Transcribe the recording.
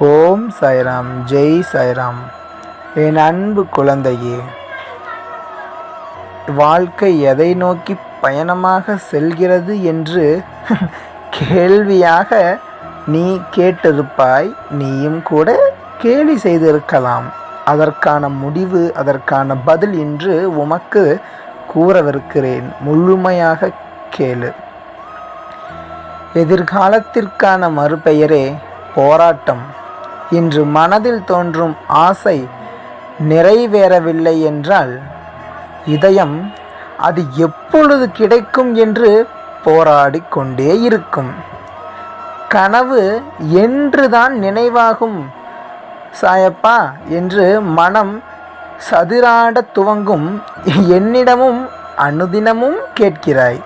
ஓம் சாய்ராம். ஜெய் சாய்ராம். என் அன்பு குழந்தையே, வாழ்க்கை எதை நோக்கி பயணமாக செல்கிறது என்று கேள்வியாக நீ கேட்டிருப்பாய். நீயும் கூட கேலி செய்திருக்கலாம். அதற்கான முடிவு, அதற்கான பதில் இன்று உமக்கு கூறவிருக்கிறேன். முழுமையாக கேளு. எதிர்காலத்திற்கான மறுபெயரே போராட்டம். இன்று மனதில் தோன்றும் ஆசை நிறைவேறவில்லை என்றால் இதயம் அது எப்பொழுது கிடைக்கும் என்று போராடி கொண்டே இருக்கும். கனவு என்றுதான் நினைவாகும் சாயப்பா என்று மனம் சதிராட துவங்கும். என்னிடமும் அனுதினமும் கேட்கிறாய்.